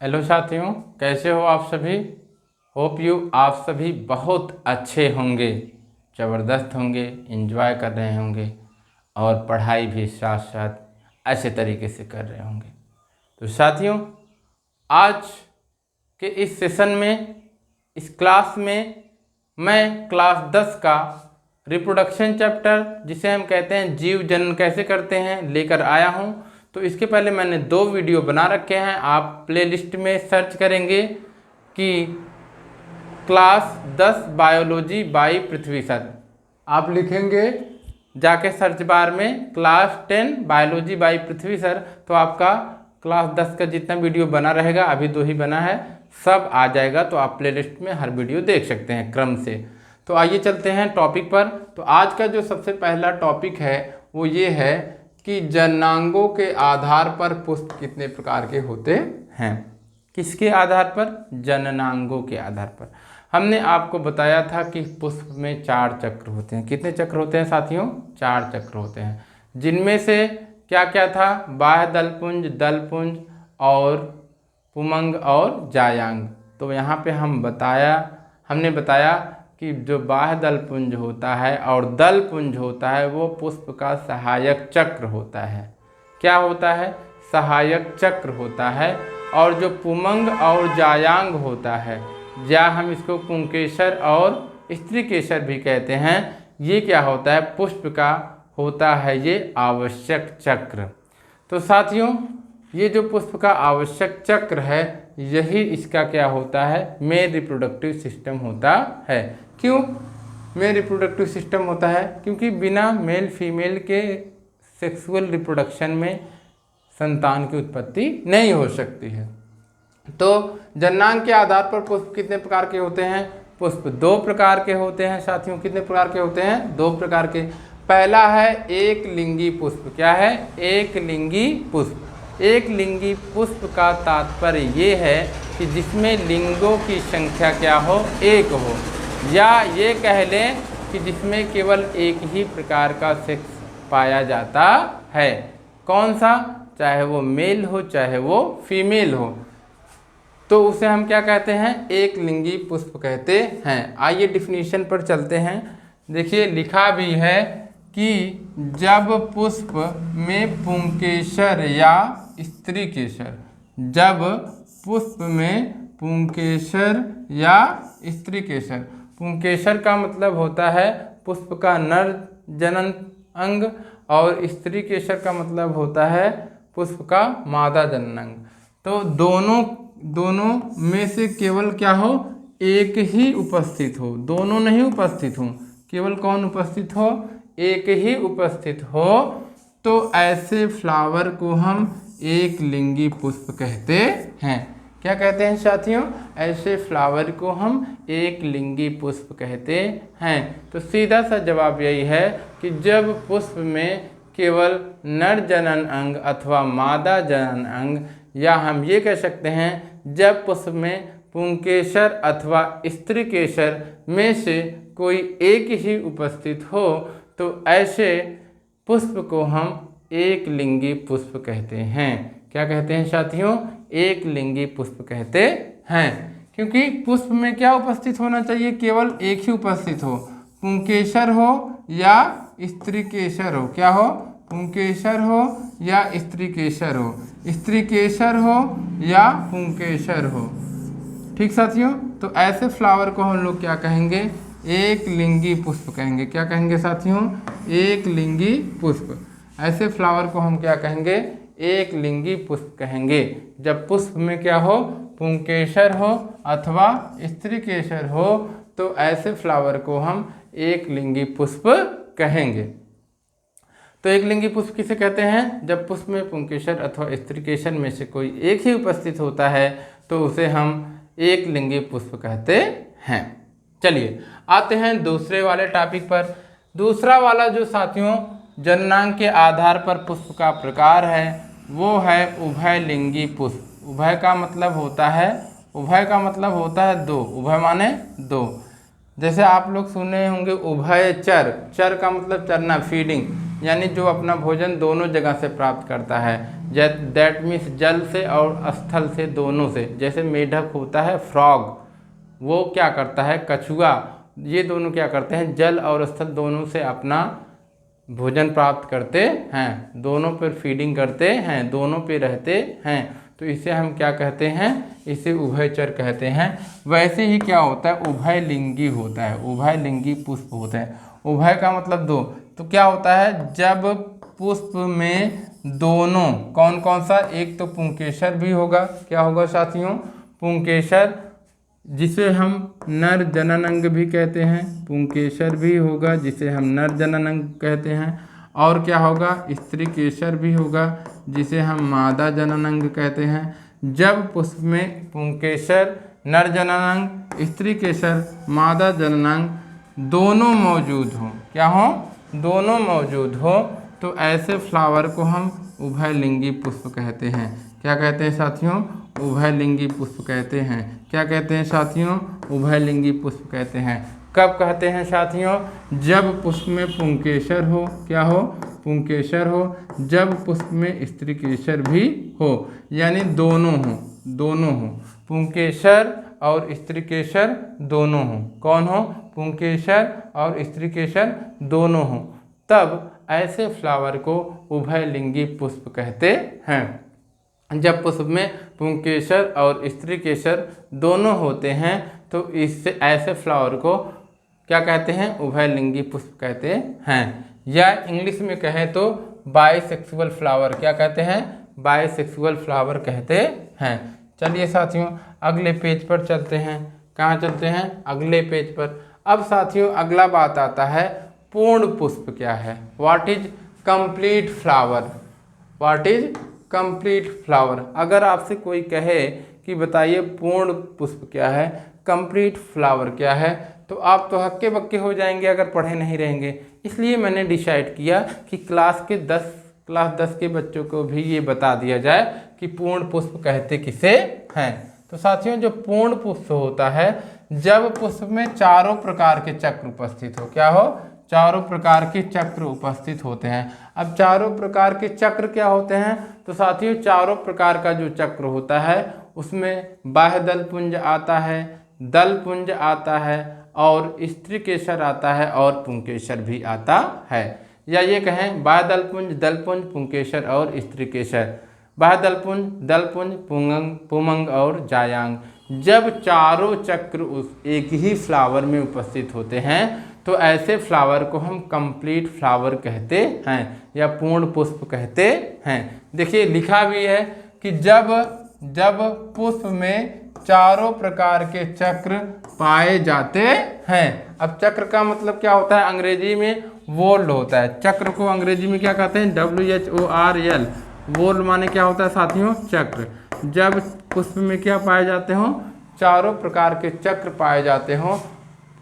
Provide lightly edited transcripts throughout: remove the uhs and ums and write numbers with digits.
Hello साथियों, कैसे हो आप सभी। होप यू आप सभी बहुत अच्छे होंगे, ज़बरदस्त होंगे, एंजॉय कर रहे होंगे और पढ़ाई भी साथ साथ अच्छे तरीके से कर रहे होंगे। तो साथियों, आज के इस सेशन में, इस क्लास में मैं क्लास 10 का रिप्रोडक्शन चैप्टर, जिसे हम कहते हैं जीव जनन कैसे करते हैं, लेकर आया हूं। तो इसके पहले मैंने 2 वीडियो बना रखे हैं। आप प्लेलिस्ट में सर्च करेंगे कि class 10 biology by Prithvi sir, आप लिखेंगे जाके सर्च बार में class 10 biology by Prithvi sir, तो आपका क्लास 10 का जितना वीडियो बना रहेगा, अभी 2 ही बना है, सब आ जाएगा। तो आप प्लेलिस्ट में हर वीडियो देख सकते हैं क्रम से। तो आइए चलते हैं टॉपिक पर। तो आज का जो सबसे पहला टॉपिक है वो ये है कि जननांगों के आधार पर पुष्प कितने प्रकार के होते हैं। किसके आधार पर? जननांगों के आधार पर। हमने आपको बताया था कि पुष्प में 4 चक्र होते हैं। कितने चक्र होते हैं साथियों? 4 चक्र होते हैं, जिनमें से क्या क्या था? बाह्य दलपुंज, दलपुंज और पुमंग और जायांग। तो यहाँ पे हमने बताया कि जो बाह्य दलपुंज होता है और दलपुंज होता है वो पुष्प का सहायक चक्र होता है। क्या होता है? सहायक चक्र होता है। और जो पुमंग और जायांग होता है, या हम इसको पुंकेसर और स्त्रीकेसर भी कहते हैं, ये क्या होता है? पुष्प का होता है ये आवश्यक चक्र। तो साथियों, ये जो पुष्प का आवश्यक चक्र है, यही इसका क्या होता है? मेल रिप्रोडक्टिव सिस्टम होता है। क्यों मेल रिप्रोडक्टिव सिस्टम होता है? क्योंकि बिना मेल फीमेल के सेक्सुअल रिप्रोडक्शन में संतान की उत्पत्ति नहीं हो सकती है। तो जननांग के आधार पर पुष्प कितने प्रकार के होते हैं? पुष्प 2 प्रकार के होते हैं साथियों। कितने प्रकार के होते हैं? 2 प्रकार के। पहला है एक लिंगी पुष्प। क्या है? एक लिंगी पुष्प। एक लिंगी पुष्प का तात्पर्य ये है कि जिसमें लिंगों की संख्या क्या हो? 1 हो, या ये कह लें कि जिसमें केवल एक ही प्रकार का सेक्स पाया जाता है। कौन सा? चाहे वो मेल हो चाहे वो फीमेल हो, तो उसे हम क्या कहते हैं? एक लिंगी पुष्प कहते हैं। आइए डिफिनीशन पर चलते हैं। देखिए लिखा भी है कि जब पुष्प में पुंकेसर या स्त्रीकेसर, जब पुष्प में पुंकेसर या स्त्रीकेसर, पुंकेसर का मतलब होता है पुष्प का नर जनन अंग, और स्त्रीकेसर का मतलब होता है पुष्प का मादा जनन अंग। तो दोनों में से केवल क्या हो? एक ही उपस्थित हो। दोनों नहीं उपस्थित हो, केवल कौन उपस्थित हो? एक ही उपस्थित हो। तो ऐसे फ्लावर को हम एक लिंगी पुष्प कहते हैं। क्या कहते हैं साथियों? ऐसे फ्लावर को हम एक लिंगी पुष्प कहते हैं। तो सीधा सा जवाब यही है कि जब पुष्प में केवल नर जनन अंग अथवा मादा जनन अंग, या हम ये कह सकते हैं जब पुष्प में पुंकेसर अथवा स्त्रीकेसर में से कोई एक ही उपस्थित हो, तो ऐसे पुष्प को हम एक लिंगी पुष्प कहते हैं। क्या कहते हैं साथियों? एक लिंगी पुष्प कहते हैं। क्योंकि पुष्प में क्या उपस्थित होना चाहिए? केवल एक ही उपस्थित हो, पुंकेसर हो या स्त्रीकेसर हो। क्या हो? पुंकेसर हो या स्त्रीकेसर हो, स्त्रीकेसर हो या पुंकेसर हो। ठीक साथियों, तो ऐसे फ्लावर को हम लोग क्या कहेंगे? एक लिंगी पुष्प कहेंगे। क्या कहेंगे साथियों? एक लिंगी पुष्प। ऐसे फ्लावर को हम क्या कहेंगे? एक लिंगी पुष्प कहेंगे। जब पुष्प में क्या हो? पुंकेसर हो अथवा स्त्रीकेसर हो, तो ऐसे फ्लावर को हम एक लिंगी पुष्प कहेंगे। तो एक लिंगी पुष्प किसे कहते हैं? जब पुष्प में पुंकेसर अथवा स्त्रीकेसर में से कोई एक ही उपस्थित होता है, तो उसे हम एक लिंगी पुष्प कहते हैं। चलिए आते हैं दूसरे वाले टॉपिक पर। दूसरा वाला जो साथियों जननांग के आधार पर पुष्प का प्रकार है, वो है उभय लिंगी पुष्प। उभय का मतलब होता है, उभय का मतलब होता है 2। उभय माने 2। जैसे आप लोग सुने होंगे उभयचर। चर का मतलब चरना, फीडिंग। यानी जो अपना भोजन दोनों जगह से प्राप्त करता है, दैट मीन्स जल से और स्थल से, दोनों से। जैसे मेढक होता है, फ्रॉग, वो क्या करता है, कछुआ, ये दोनों क्या करते हैं, जल और स्थल दोनों से अपना भोजन प्राप्त करते हैं, दोनों पर फीडिंग करते हैं, दोनों पे रहते हैं। तो इसे हम क्या कहते हैं, इसे उभयचर कहते हैं। वैसे ही क्या होता है, उभयलिंगी होता है, उभयलिंगी पुष्प होता है। उभय का मतलब दो, तो क्या होता है, जब पुष्प में दोनों, कौन कौन सा, एक तो पुंकेसर भी होगा, क्या होगा साथियों, पुंकेसर, जिसे हम नर जननांग भी कहते हैं, पुंकेसर भी होगा जिसे हम नर जननांग कहते हैं। और क्या होगा, स्त्री केसर भी होगा जिसे हम मादा जननांग कहते हैं। जब पुष्प में पुंकेसर, नर जननांग, स्त्री केसर, मादा जननांग दोनों मौजूद हों, क्या हो, दोनों मौजूद हो, तो ऐसे फ्लावर को हम उभयलिंगी पुष्प कहते हैं। क्या कहते हैं साथियों, उभयलिंगी पुष्प कहते हैं। क्या कहते हैं साथियों, उभयलिंगी पुष्प कहते हैं। कब कहते हैं साथियों, जब पुष्प में पुंकेसर हो, क्या हो, पुंकेसर हो, जब पुष्प में स्त्री केसर भी हो, यानी दोनों हो, दोनों हो, पुंकेसर और स्त्री केसर दोनों हो, कौन हो, पुंकेसर और स्त्री केसर दोनों हो, तब ऐसे फ्लावर को उभयलिंगी पुष्प कहते हैं। जब पुष्प में पुंकेसर और स्त्री केसर दोनों होते हैं तो इससे ऐसे फ्लावर को क्या कहते हैं, उभयलिंगी पुष्प कहते हैं। या इंग्लिश में कहें तो बाइसेक्सुअल फ्लावर, क्या कहते हैं, बाइसेक्सुअल फ्लावर कहते हैं। चलिए साथियों अगले पेज पर चलते हैं। कहाँ चलते हैं, अगले पेज पर। अब साथियों अगला बात आता है, पूर्ण पुष्प क्या है, what is complete flower, what is complete flower. अगर आपसे कोई कहे कि बताइए पूर्ण पुष्प क्या है, कंप्लीट फ्लावर क्या है, तो आप तो हक्के बक्के हो जाएंगे अगर पढ़े नहीं रहेंगे। इसलिए मैंने डिसाइड किया कि क्लास 10 के बच्चों को भी ये बता दिया जाए कि पूर्ण पुष्प कहते किसे हैं। तो साथियों जो पूर्ण पुष्प होता है, जब पुष्प में चारों प्रकार के चक्र उपस्थित हो, क्या हो, चारों प्रकार के चक्र उपस्थित होते हैं। अब चारों प्रकार के चक्र क्या होते हैं, तो साथियों चारों प्रकार का जो चक्र होता है उसमें बाह्य दलपुंज आता है, दलपुंज आता है और स्त्री केसर आता है और पुंकेसर भी आता है। या ये कहें बाह्य दलपुंज, दलपुंज, पुंकेसर और स्त्री केसर, बाह्य दलपुंज, दलपुंज, पुमंग और जायांग। जब चारों चक्र उस एक ही फ्लावर में उपस्थित होते हैं तो ऐसे फ्लावर को हम कंप्लीट फ्लावर कहते हैं या पूर्ण पुष्प कहते हैं। देखिए लिखा भी है कि जब पुष्प में चारों प्रकार के चक्र पाए जाते हैं। अब चक्र का मतलब क्या होता है, अंग्रेजी में वोल्ड होता है। चक्र को अंग्रेजी में क्या कहते हैं, WHORL, वोल्ड माने क्या होता है साथियों, चक्र। जब पुष्प में क्या पाए जाते हों, चारों प्रकार के चक्र पाए जाते हों,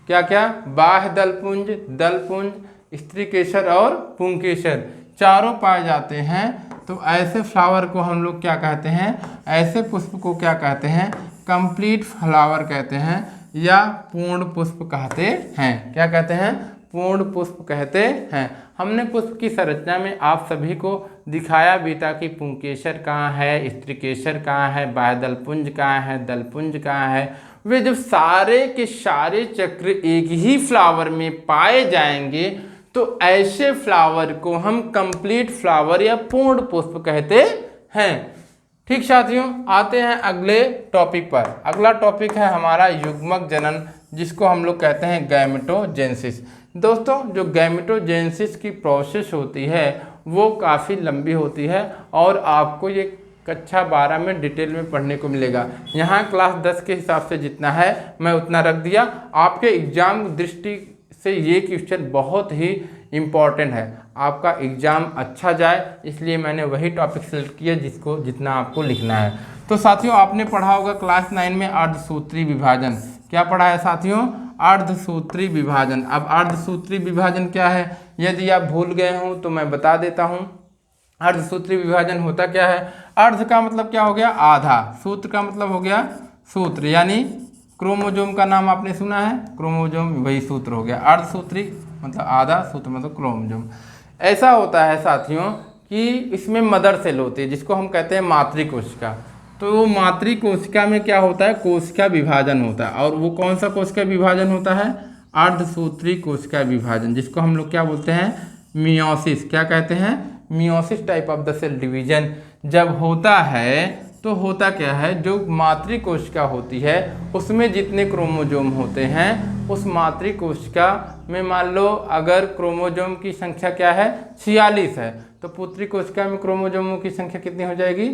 क्या क्या, बाह्य दलपुंज, दलपुंज, स्त्री केसर और पुंकेसर चारों पाए जाते हैं, तो ऐसे फ्लावर को हम लोग क्या कहते हैं, ऐसे पुष्प को क्या कहते हैं, कंप्लीट फ्लावर कहते हैं या पूर्ण पुष्प कहते हैं। क्या कहते हैं, पूर्ण पुष्प कहते हैं। हमने पुष्प की संरचना में आप सभी को दिखाया भी था कि पुंकेसर कहाँ है, स्त्री केसर कहाँ है, बाह्य दलपुंज कहाँ है, दलपुंज कहाँ है। वे जब सारे के सारे चक्र एक ही फ्लावर में पाए जाएंगे तो ऐसे फ्लावर को हम कंप्लीट फ्लावर या पूर्ण पुष्प कहते हैं। ठीक साथियों, आते हैं अगले टॉपिक पर। अगला टॉपिक है हमारा युग्मक जनन, जिसको हम लोग कहते हैं गैमेटोजेनेसिस। दोस्तों जो गैमेटोजेनेसिस की प्रोसेस होती है वो काफ़ी लंबी होती है और आपको ये कक्षा 12 में डिटेल में पढ़ने को मिलेगा। यहाँ क्लास 10 के हिसाब से जितना है मैं उतना रख दिया। आपके एग्जाम दृष्टि से ये क्वेश्चन बहुत ही इम्पॉर्टेंट है, आपका एग्जाम अच्छा जाए इसलिए मैंने वही टॉपिक सेलेक्ट किया जिसको जितना आपको लिखना है। तो साथियों आपने पढ़ा होगा क्लास 9 में अर्धसूत्री विभाजन। क्या पढ़ा है साथियों, अर्धसूत्री विभाजन। अब अर्धसूत्री विभाजन क्या है, यदि आप भूल गए हों तो मैं बता देता हूँ। अर्धसूत्री विभाजन होता क्या है, अर्ध का मतलब क्या हो गया, आधा, सूत्र का मतलब हो गया सूत्र, यानी क्रोमोजोम का नाम आपने सुना है, क्रोमोजोम, वही सूत्र हो गया। अर्धसूत्री मतलब आधा, सूत्र मतलब क्रोमोजोम। ऐसा होता है साथियों कि इसमें मदर सेल होती है जिसको हम कहते हैं मातृकोशिका। तो मातृकोशिका में क्या होता है, कोशिका विभाजन होता है। और वो कौन सा कोशिका विभाजन होता है, अर्धसूत्री कोशिका विभाजन, जिसको हम लोग क्या बोलते हैं, मियोसिस। क्या कहते हैं, meiosis type of the cell division जब होता है तो होता क्या है, जो मातृकोशिका होती है उसमें जितने क्रोमोजोम होते हैं उस मातृकोशिका में मान लो अगर क्रोमोजोम की संख्या क्या है 46 है, तो पुत्री कोशिका में क्रोमोजोमों की संख्या कितनी हो जाएगी,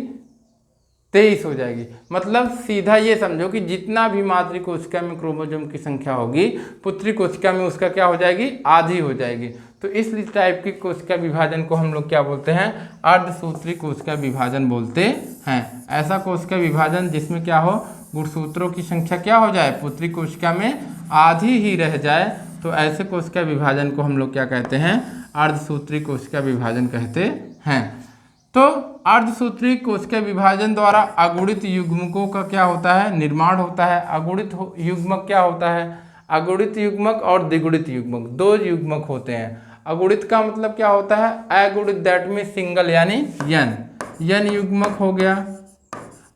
23 हो जाएगी। मतलब सीधा ये समझो कि जितना भी मातृ कोशिका में क्रोमोसोम की संख्या होगी पुत्री कोशिका में उसका क्या हो जाएगी, आधी हो जाएगी। तो इस टाइप की कोशिका विभाजन को हम लोग क्या बोलते हैं, अर्धसूत्री कोशिका विभाजन बोलते हैं। ऐसा कोशिका विभाजन जिसमें क्या हो, गुणसूत्रों की संख्या क्या हो जाए, पुत्री कोशिका में आधी ही रह जाए, तो ऐसे कोशिका विभाजन को हम लोग क्या कहते हैं, अर्धसूत्री कोशिका विभाजन कहते हैं। तो अर्धसूत्री कोशिका विभाजन द्वारा अगुणित युग्मकों का क्या होता है, निर्माण होता है। अगुणित युग्मक क्या होता है, अगुणित युग्मक और द्विगुणित युग्मक, दो युग्मक होते हैं। अगुणित का मतलब क्या होता है, अगुणित, दैट में सिंगल यानी यन युग्मक हो गया,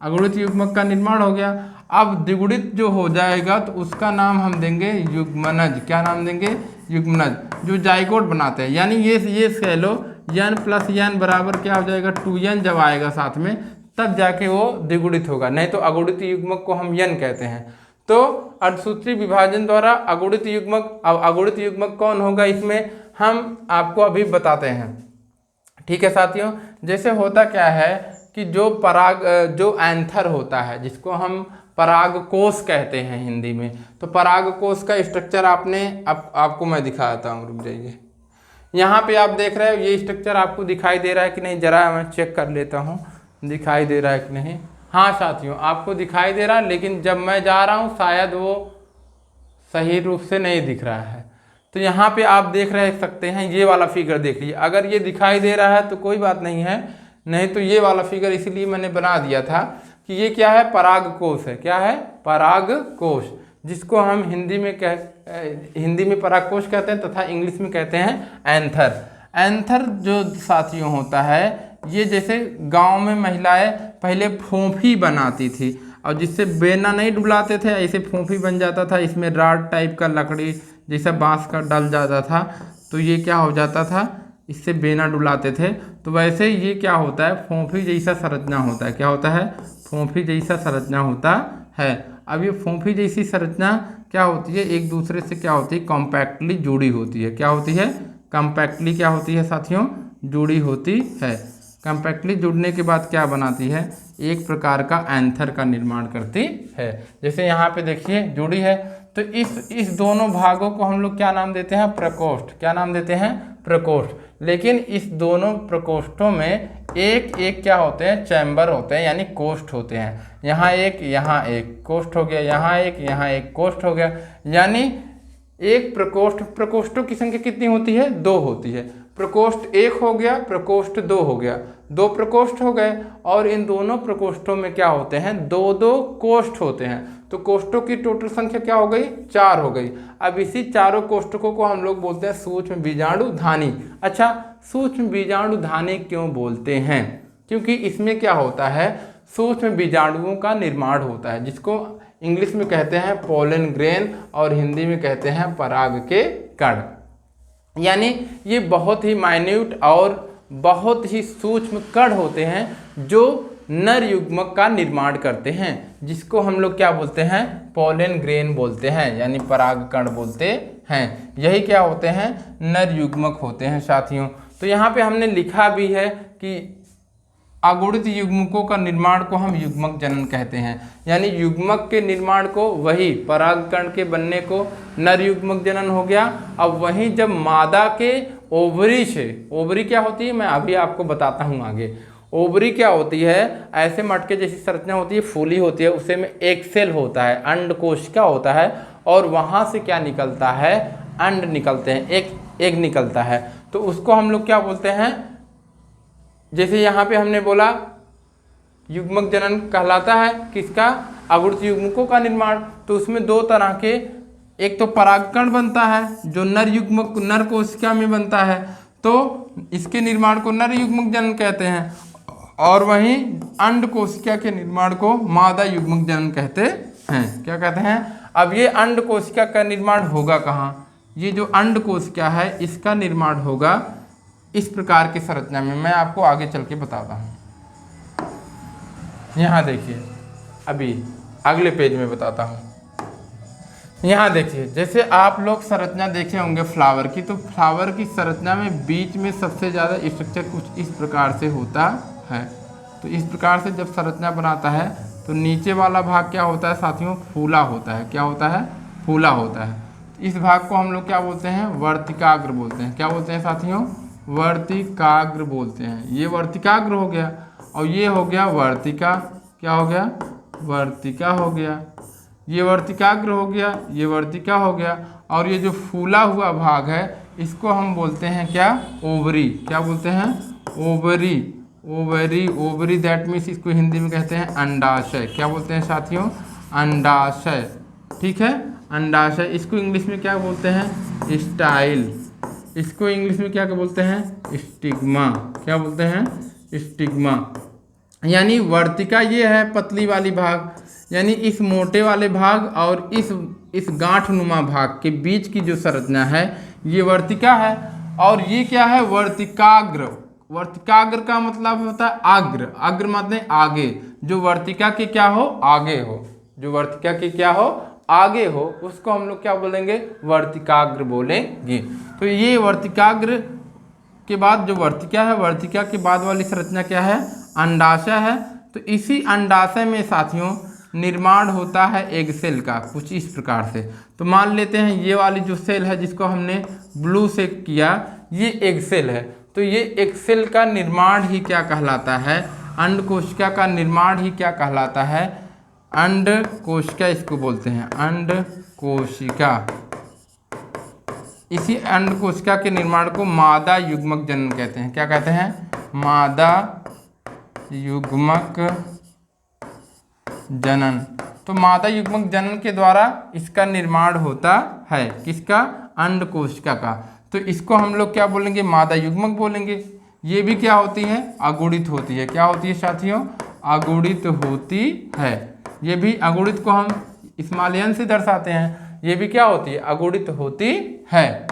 अगुणित युग्मक का निर्माण हो गया। अब द्विगुणित जो हो जाएगा तो उसका नाम हम देंगे युग्मनज। क्या नाम देंगे, युग्मनज, जो जाइगोट बनाते हैं। यानी ये कह लो n प्लस n बराबर क्या हो जाएगा, 2n जब आएगा साथ में तब जाके वो द्विगुणित होगा, नहीं तो अगुणित युग्मक को हम n कहते हैं। तो अर्धसूत्री विभाजन द्वारा अगुणित युग्मक, अब अगुणित युग्मक कौन होगा इसमें हम आपको अभी बताते हैं। ठीक है साथियों, जैसे होता क्या है कि जो एंथर होता है जिसको हम परागकोश कहते हैं हिंदी में, तो परागकोश का स्ट्रक्चर आपको मैं दिखाता हूँ, रुक जाइए। यहाँ पे आप देख रहे हो ये स्ट्रक्चर आपको दिखाई दे रहा है कि नहीं, जरा मैं चेक कर लेता हूँ दिखाई दे रहा है कि नहीं। हाँ साथियों आपको दिखाई दे रहा है, लेकिन जब मैं जा रहा हूँ शायद वो सही रूप से नहीं दिख रहा है। तो यहाँ पे आप देख सकते हैं, ये वाला फिगर देख लीजिए। अगर ये दिखाई दे रहा है तो कोई बात नहीं है, नहीं तो ये वाला फिगर इसीलिए मैंने बना दिया था कि ये क्या है, परागकोश है। क्या है, परागकोश, जिसको हम हिंदी में परागकोश कहते हैं तथा इंग्लिश में कहते हैं एंथर। एंथर जो साथियों होता है, ये जैसे गांव में महिलाएं पहले फोंफी बनाती थी और जिससे बेना नहीं डुलाते थे, ऐसे फोंफी बन जाता था, इसमें राड टाइप का लकड़ी जैसा बांस का डल जाता था, तो ये क्या हो जाता था, इससे बेना डुलाते थे। तो वैसे ये क्या होता है, फोंफी जैसा संरचना होता है। क्या होता है, फोंफी जैसा संरचना होता है। अब ये फोंफी जैसी संरचना क्या होती है, एक दूसरे से क्या होती है, कॉम्पैक्टली जुड़ी होती है। क्या होती है, कॉम्पैक्टली क्या होती है साथियों, जुड़ी होती है। कॉम्पैक्टली जुड़ने के बाद क्या बनाती है, एक प्रकार का एंथर का निर्माण करती है। जैसे यहाँ पे देखिए जुड़ी है, तो इस दोनों भागों को हम लोग क्या नाम देते हैं, प्रकोष्ठ। क्या नाम देते हैं, प्रकोष्ठ। लेकिन इस दोनों प्रकोष्ठों में एक एक क्या होते हैं, चैम्बर होते हैं, यानी कोष्ठ होते हैं। यहाँ एक कोष्ठ हो गया, यहाँ एक कोष्ठ हो गया। यानी एक प्रकोष्ठों की संख्या कितनी होती है, 2 होती है। प्रकोष्ठ 1 हो गया, प्रकोष्ठ 2 हो गया, 2 प्रकोष्ठ हो गए। और इन दोनों प्रकोष्ठों में क्या होते हैं, 2-2 कोष्ठ होते हैं। तो कोष्ठों की टोटल संख्या क्या हो गई, 4 हो गई। अब इसी चारों कोष्ठकों को हम लोग बोलते हैं सूक्ष्म बीजाणुधानी। अच्छा, सूक्ष्म बीजाणुधानी क्यों बोलते हैं, क्योंकि इसमें क्या होता है, सूक्ष्म बीजाणुओं का निर्माण होता है, जिसको इंग्लिश में कहते हैं पोलन ग्रेन और हिंदी में कहते हैं पराग के कण। यानी ये बहुत ही माइन्यूट और बहुत ही सूक्ष्म कण होते हैं जो नर युग्मक का निर्माण करते हैं, जिसको हम लोग क्या बोलते हैं, पोलन ग्रेन बोलते हैं, यानी पराग कण बोलते हैं। यही क्या होते हैं, नर युग्मक होते हैं साथियों। तो यहाँ पे हमने लिखा भी है कि अगुणित युग्मकों का निर्माण को हम युग्मक जनन कहते हैं। यानी युग्मक के निर्माण को, वही परागकण के बनने को नर युग्मक जनन हो गया। अब वहीं जब मादा के ओवरी से, ओवरी क्या होती है मैं अभी आपको बताता हूँ आगे। ओवरी क्या होती है, ऐसे मटके जैसी संरचना होती है, फूली होती है, उसे में एक सेल होता है, अंड कोशिका होता है, और वहाँ से क्या निकलता है, अंड निकलते हैं, एक निकलता है। तो उसको हम लोग क्या बोलते हैं, जैसे यहाँ पे हमने बोला युग्मक जनन कहलाता है किसका, अगुणित युग्मकों का निर्माण। तो उसमें 2 तरह के, एक तो परागकण बनता है जो नर युग्मक, नर कोशिका में बनता है, तो इसके निर्माण को नर युग्मक जनन कहते हैं, और वहीं अंड कोशिका के निर्माण को मादा युग्मक जनन कहते हैं। क्या कहते हैं? अब ये अंड कोशिका का निर्माण होगा कहाँ? ये जो अंड कोशिका है इसका निर्माण होगा इस प्रकार की संरचना में। मैं आपको आगे चल के बताता हूँ। यहाँ देखिए, अभी अगले पेज में बताता हूँ। यहाँ देखिए, जैसे आप लोग संरचना देखे होंगे फ्लावर की, तो फ्लावर की संरचना में बीच में सबसे ज़्यादा स्ट्रक्चर कुछ इस प्रकार से होता है। तो इस प्रकार से जब संरचना बनाता है तो नीचे वाला भाग क्या होता है साथियों? फूला होता है। क्या होता है? फूला होता है। इस भाग को हम लोग क्या बोलते हैं? वर्तिकाग्र बोलते हैं। क्या बोलते हैं साथियों? वर्तिकाग्र बोलते हैं। ये वर्तिकाग्र हो गया, और ये हो गया वर्तिका। क्या हो गया? वर्तिका हो गया। ये वर्तिकाग्र हो गया, ये वर्तिका हो गया, और ये जो फूला हुआ भाग है इसको हम बोलते हैं क्या? ओवरी। क्या बोलते हैं? Ovary. Ovary, ovary that means इसको हिंदी में कहते हैं अंडाशय। क्या बोलते हैं साथियों? अंडाशय। ठीक है, अंडाशय। इसको इंग्लिश में क्या बोलते हैं? स्टाइल। इसको इंग्लिश में क्या बोलते हैं? स्टिग्मा। क्या बोलते हैं? स्टिग्मा। यानी वर्तिका ये है पतली वाली भाग, यानी इस मोटे वाले भाग और इस गांठनुमा भाग के बीच की जो संरचना है ये वर्तिका है। और ये क्या है? वर्तिकाग्र। वर्तिकाग्र का मतलब होता है अग्र। अग्र मतलब आगे, जो वर्तिका के क्या हो? आगे हो। जो वर्तिका के क्या हो? आगे हो, उसको हम लोग क्या बोलेंगे? वर्तिकाग्र बोलेंगे। तो ये वर्तिकाग्र के बाद जो वर्तिका है, वर्तिका के बाद वाली संरचना क्या है? अंडाशय है। तो इसी अंडाशय में साथियों निर्माण होता है एग सेल का, कुछ इस प्रकार से। तो मान लेते हैं ये वाली जो सेल है जिसको हमने ब्लू से किया, ये एग सेल है। तो ये एग सेल का निर्माण ही क्या कहलाता है? अंड कोशिका का निर्माण ही क्या कहलाता है? अंड कोशिका इसको बोलते हैं, अंड कोशिका। इसी अंड कोशिका के निर्माण को मादा युग्मक जनन कहते हैं। क्या कहते हैं? मादा युग्मक जनन। तो मादा युग्मक जनन के द्वारा इसका निर्माण होता है। किसका? अंड कोशिका का। तो इसको हम लोग क्या बोलेंगे? मादा युग्मक बोलेंगे। ये भी क्या होती है? अगुणित होती है। क्या होती है साथियों? अगुणित होती है। ये भी अगुणित को हम स्मॉल से दर्शाते हैं। ये भी क्या होती है? अगुणित होती है।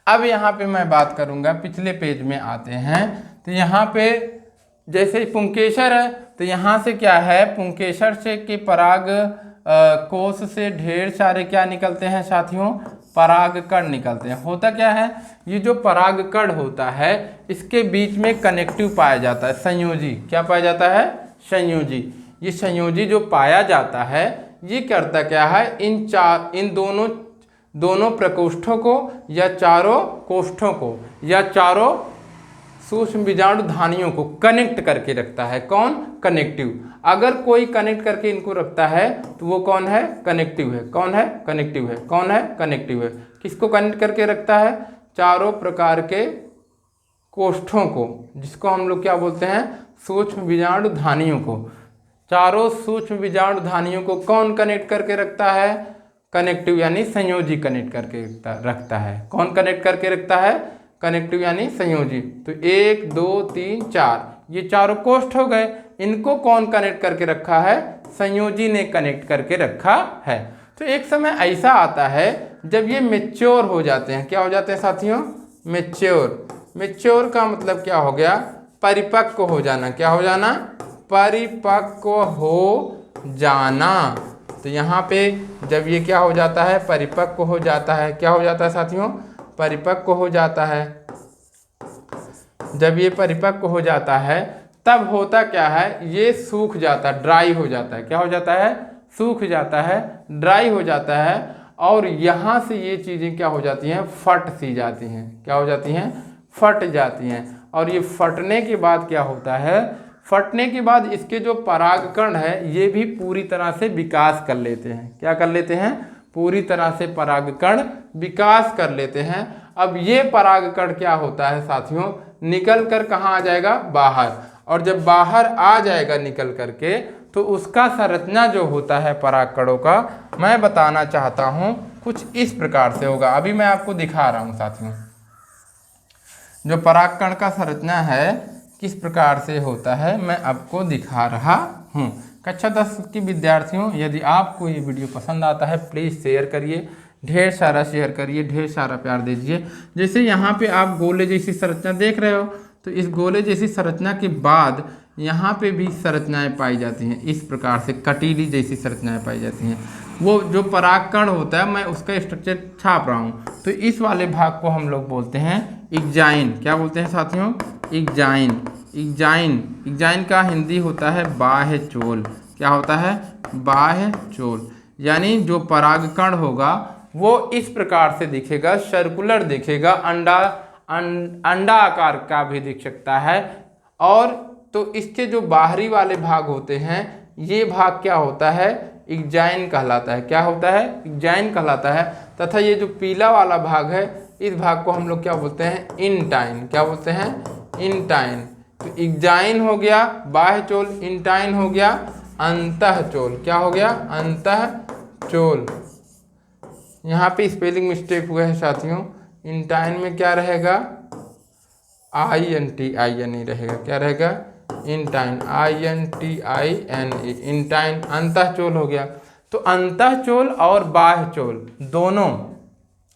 अब यहाँ पे मैं बात करूँगा, पिछले पेज में आते हैं। तो यहाँ पे जैसे पुंकेसर है, तो यहाँ से क्या है? पुंकेसर से के पराग कोश से ढेर सारे क्या निकलते हैं साथियों? परागकण निकलते हैं। होता क्या है? ये जो परागकण होता है इसके बीच में कनेक्टिव पाया जाता है, संयोजी। क्या पाया जाता है? संयोजी। ये संयोजी जो पाया जाता है ये करता क्या है? इन दोनों प्रकोष्ठों को या चारों कोष्ठों को या चारों सूक्ष्म बीजाणु धानियों को कनेक्ट करके रखता है। कौन? कनेक्टिव। अगर कोई कनेक्ट करके इनको रखता है तो वो कौन है? कनेक्टिव है। कौन है? कनेक्टिव है। कौन है? कनेक्टिव है। किसको कनेक्ट करके रखता है? चारों प्रकार के कोष्ठों को, जिसको हम लोग क्या बोलते हैं? सूक्ष्म बीजाणु धानियों को। चारों सूक्ष्म बीजाणु धानियों को कौन कनेक्ट करके रखता है? कनेक्टिव यानी संयोजी कनेक्ट करके रखता है। कौन कनेक्ट करके रखता है? कनेक्टिव यानी संयोजी। तो 1 2 3 4 ये चारों कोष्ठ हो गए। इनको कौन कनेक्ट करके रखा है? संयोजी ने कनेक्ट करके रखा है। तो एक समय ऐसा आता है जब ये मैच्योर हो जाते हैं। क्या हो जाते हैं साथियों? मैच्योर। मैच्योर का मतलब क्या हो गया? परिपक्व हो जाना। क्या हो जाना? परिपक्व हो जाना। तो यहाँ पे जब ये क्या हो जाता है? परिपक्व हो जाता है। क्या हो जाता है साथियों? परिपक्व हो जाता है। जब ये परिपक्व हो जाता है तब होता क्या है? ये सूख जाता है, ड्राई हो जाता है। क्या हो जाता है? सूख जाता है, ड्राई हो जाता है। और यहाँ से ये चीज़ें क्या हो जाती हैं? फट सी जाती हैं। क्या हो जाती हैं? फट जाती हैं। और ये फटने के बाद क्या होता है? फटने के बाद इसके जो परागकण है ये भी पूरी तरह से विकास कर लेते हैं। क्या कर लेते हैं? पूरी तरह से परागकण विकास कर लेते हैं। अब ये परागकण क्या होता है साथियों? निकल कर कहाँ आ जाएगा? बाहर। और जब बाहर आ जाएगा निकल करके तो उसका संरचना जो होता है परागकणों का, मैं बताना चाहता हूँ कुछ इस प्रकार से होगा। अभी मैं आपको दिखा रहा हूँ साथियों। जो परागकण का संरचना है किस प्रकार से होता है मैं आपको दिखा रहा हूँ। कक्षा 10 के विद्यार्थियों, यदि आपको ये वीडियो पसंद आता है प्लीज़ शेयर करिए, ढेर सारा शेयर करिए, ढेर सारा प्यार दीजिए। जैसे यहाँ पे आप गोले जैसी संरचना देख रहे हो, तो इस गोले जैसी संरचना के बाद यहाँ पे भी संरचनाएं पाई जाती हैं। इस प्रकार से कटीली जैसी संरचनाएं पाई जाती हैं। वो जो परागकण होता है मैं उसका स्ट्रक्चर छाप रहा हूँ, तो इस वाले भाग को हम लोग बोलते हैं इग्जाइन। क्या बोलते हैं साथियों? इग्जाइन। इग्जाइन का हिंदी होता है बाह्य चोल। क्या होता है? बाह्य चोल। यानी जो परागकण होगा वो इस प्रकार से दिखेगा, सर्कुलर दिखेगा, अंडा आकार का भी दिख सकता है। और तो इसके जो बाहरी वाले भाग होते हैं ये भाग क्या होता है? इग्जाइन कहलाता है। क्या होता है? इग्जाइन कहलाता है। तथा ये जो पीला वाला भाग है इस भाग को हम लोग क्या बोलते हैं? इंटाइन। क्या बोलते हैं? इंटाइन। तो इग्जाइन हो गया बाह्य चोल, इंटाइन हो गया अंतः चोल। क्या हो गया? अंतः चोल। यहाँ पे स्पेलिंग मिस्टेक हुआ है साथियों। इंटाइन में क्या रहेगा? INTINE रहेगा। क्या रहेगा? Intine, INTINE, intine. अंतःचोल हो गया। तो अंतःचोल और बाह्य चोल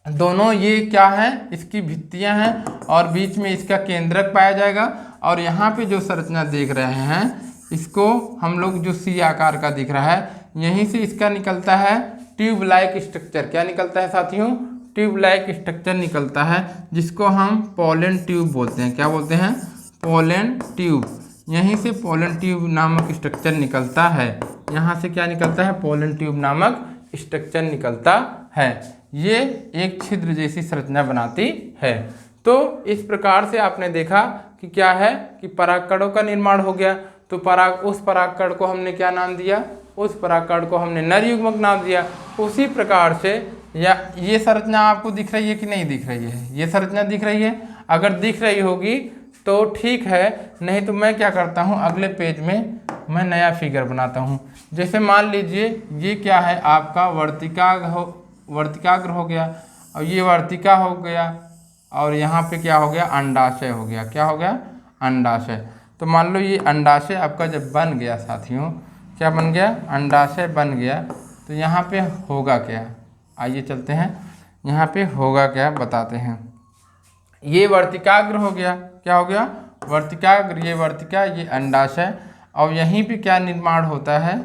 दोनों ये क्या है? इसकी भित्तियां हैं और बीच में इसका केंद्रक पाया जाएगा। और यहाँ पे जो संरचना देख रहे हैं इसको हम लोग जो सी आकार का दिख रहा है, यहीं से इसका निकलता है ट्यूब लाइक स्ट्रक्चर। क्या निकलता है साथियों? ट्यूब लाइक स्ट्रक्चर निकलता है, जिसको हम पोलन ट्यूब बोलते हैं। क्या बोलते हैं? Pollen tube. यहीं से पोलन ट्यूब नामक स्ट्रक्चर निकलता है। यहाँ से क्या निकलता है? पोलन ट्यूब नामक स्ट्रक्चर निकलता है। ये एक छिद्र जैसी संरचना बनाती है। तो इस प्रकार से आपने देखा कि क्या है कि परागकणों का निर्माण हो गया। तो उस परागकण को हमने क्या नाम दिया? उस परागकण को हमने नर युग्मक नाम दिया। उसी प्रकार से या ये संरचना आपको दिख रही है कि नहीं दिख रही है? ये संरचना दिख रही है? अगर दिख रही होगी तो ठीक है, नहीं तो मैं क्या करता हूँ अगले पेज में मैं नया फिगर बनाता हूँ। जैसे मान लीजिए ये क्या है आपका वर्तिकाग्र हो गया और ये वर्तिका हो गया और यहाँ पे क्या हो गया? अंडाशय हो गया। क्या हो गया? अंडाशय। तो मान लो ये अंडाशय आपका जब बन गया साथियों, क्या बन गया? अंडाशय बन गया। तो यहाँ पे होगा क्या? आइए चलते हैं, यहाँ पे होगा क्या बताते हैं। ये वर्तिकाग्र हो गया। क्या हो गया? वर्तिकाग्र। ये वर्तिका, ये अंडाशय। और यहीं पे क्या निर्माण होता है?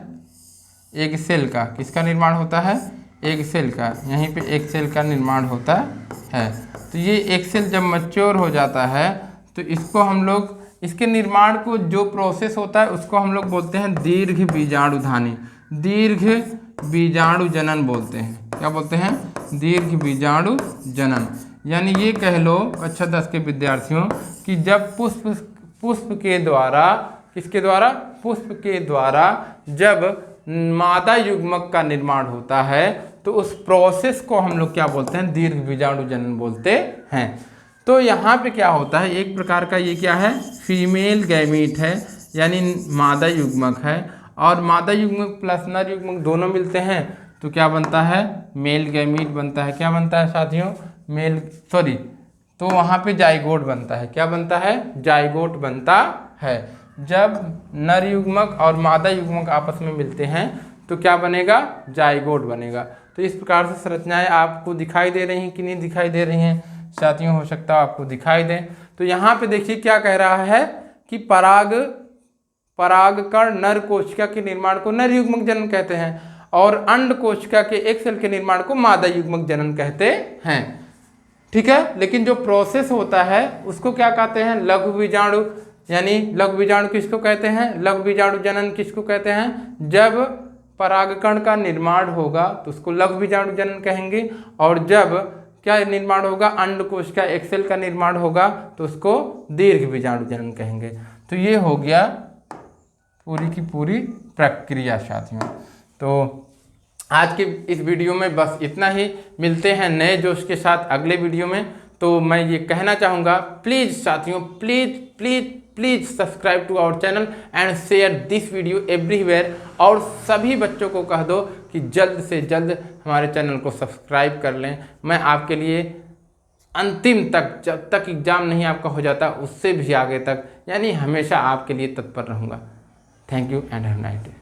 एक सेल का। किसका निर्माण होता है? एक सेल का। यहीं पे एक सेल का निर्माण होता है। तो ये एक सेल जब मैच्योर हो जाता है तो इसको हम लोग, इसके निर्माण को जो प्रोसेस होता है उसको हम लोग बोलते हैं दीर्घ बीजाणुधानी, दीर्घ बीजाणु जनन बोलते हैं। क्या बोलते हैं? दीर्घ बीजाणु जनन। यानी ये कह लो कक्षा 10 के विद्यार्थियों कि जब पुष्प के द्वारा, किसके द्वारा? पुष्प के द्वारा जब मादा युग्मक का निर्माण होता है तो उस प्रोसेस को हम लोग क्या बोलते हैं? दीर्घ बीजाणु जनन बोलते हैं। तो यहाँ पे क्या होता है? एक प्रकार का ये क्या है? फीमेल गैमीट है, यानी मादा युग्मक है। और मादा युग्मक प्लस नर युग्मक दोनों मिलते हैं तो क्या बनता है? मेल गैमीट बनता है। क्या बनता है साथियों? तो वहाँ पे जाइगोट बनता है। क्या बनता है? जाइगोट बनता है। जब नर युग्मक और मादा युग्मक आपस में मिलते हैं तो क्या बनेगा? जाइगोट बनेगा। तो इस प्रकार से संरचनाएं आपको दिखाई दे रही हैं कि नहीं दिखाई दे रही हैं साथियों? हो सकता है आपको दिखाई दें। तो यहाँ पे देखिए क्या कह रहा है कि परागकण नर कोशिका के निर्माण को नर युग्मक जनन कहते हैं और अंड कोशिका के एक सेल के निर्माण को मादा युग्मक जनन कहते हैं। ठीक है, लेकिन जो प्रोसेस होता है उसको क्या कहते हैं? लघु बीजाणु। यानी लघु बीजाणु किसको कहते हैं? लघु बीजाणु जनन किसको कहते हैं? जब परागकण का निर्माण होगा तो उसको लघु बीजाणु जनन कहेंगे। और जब क्या निर्माण होगा? अंड कोशिका एक सेल का निर्माण होगा तो उसको दीर्घ बीजाणु जनन कहेंगे। तो ये हो गया पूरी की पूरी प्रक्रिया साथियों। तो आज के इस वीडियो में बस इतना ही। मिलते हैं नए जोश के साथ अगले वीडियो में। तो मैं ये कहना चाहूँगा प्लीज़ साथियों, please please please subscribe to our channel and share this video everywhere. और सभी बच्चों को कह दो कि जल्द से जल्द हमारे चैनल को सब्सक्राइब कर लें। मैं आपके लिए अंतिम तक, जब तक एग्ज़ाम नहीं आपका हो जाता उससे भी आगे तक, यानी हमेशा आपके लिए तत्पर रहूँगा। Thank you and have a nice day.